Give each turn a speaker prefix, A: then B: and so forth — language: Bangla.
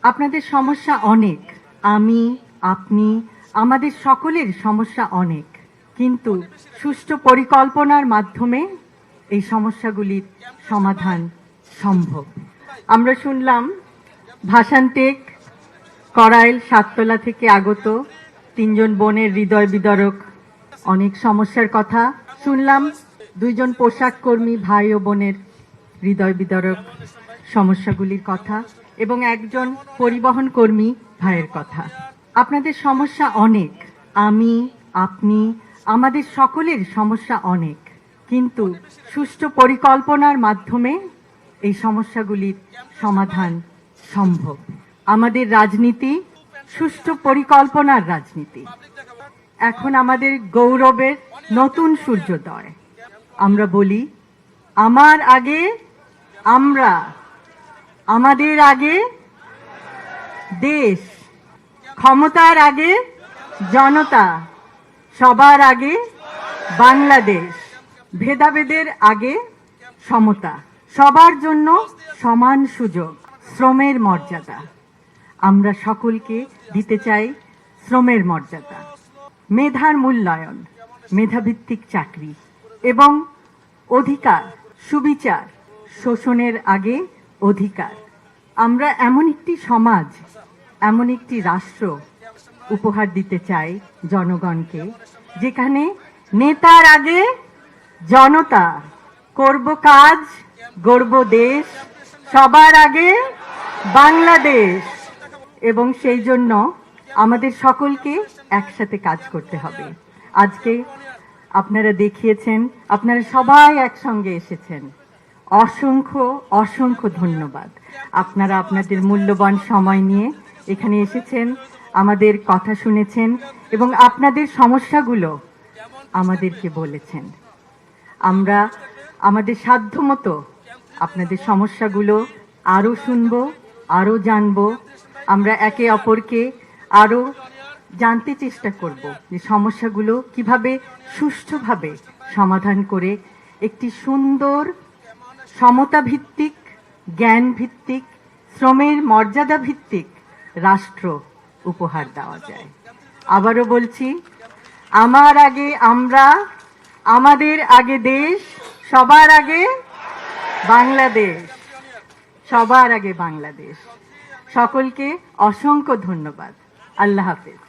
A: আপনাদের সমস্যা অনেক, আমি আপনি আমাদের সকলের সমস্যা অনেক, কিন্তু সুষ্ঠু পরিকল্পনার মাধ্যমে এই সমস্যাগুলির সমাধান সম্ভব। আমরা শুনলাম ভাষান্টেক করাইল সাততলা থেকে আগত তিনজন বোনের হৃদয় বিদারক অনেক সমস্যার কথা শুনলাম, দুইজন পোশাক কর্মী ভাই ও বোনের হৃদয় বিদারক সমস্যাগুলির কথা এবং একজন পরিবহন কর্মী ভাইয়ের কথা। আপনাদের সমস্যা অনেক, আমি আপনি আমাদের সকলের সমস্যা অনেক, কিন্তু সুষ্ঠু পরিকল্পনার মাধ্যমে এই সমস্যাগুলির সমাধান সম্ভব। আমাদের রাজনীতি সুষ্ঠু পরিকল্পনার রাজনীতি। এখন আমাদের গৌরবের নতুন সূর্যোদয়। আমরা বলি, আমার আগে আমরা, আমাদের আগে দেশ, ক্ষমতার আগে জনতা, সবার আগে বাংলাদেশ, ভেদাভেদের আগে সমতা, সবার জন্য সমান সুযোগ, শ্রমের মর্যাদা। আমরা সকলকে দিতে চাই শ্রমের মর্যাদা, মেধার মূল্যায়ন, মেধাভিত্তিক চাকরি এবং অধিকার, সুবিচার, শোষণের আগে অধিকার। আমরা এমন একটি সমাজ, এমন একটি রাষ্ট্র উপহার দিতে চাই জনগণকে, যেখানে নেতার আগে জনতা, করব কাজ, গড়ব দেশ, সবার আগে বাংলাদেশ। এবং সেই জন্য আমাদের সকলকে একসাথে কাজ করতে হবে। আজকে আপনারা দেখিয়েছেন, আপনারা সবাই একসঙ্গে এসেছেন। অসংখ্য অসংখ্য ধন্যবাদ। আপনারা আপনাদের মূল্যবান সময় নিয়ে এখানে এসেছেন, আমাদের কথা শুনেছেন এবং আপনাদের সমস্যাগুলো আমাদেরকে বলেছেন। আমরা আমাদের সাধ্যমতো আপনাদের সমস্যাগুলো আরও শুনব, আরও জানব। আমরা একে অপরকে আরও জানতে চেষ্টা করব যে সমস্যাগুলো কিভাবে সুষ্ঠুভাবে সমাধান করে একটি সুন্দর সমতা ভিত্তিক, জ্ঞান ভিত্তিক, শ্রমের মর্যাদা ভিত্তিক রাষ্ট্র উপহার দেওয়া যায়। আবারও বলছি, আমার আগে আমরা, আমাদের আগে দেশ, সবার আগে বাংলাদেশ, সবার আগে বাংলাদেশ। সকলকে অসংখ্য ধন্যবাদ। আল্লাহ হাফেজ।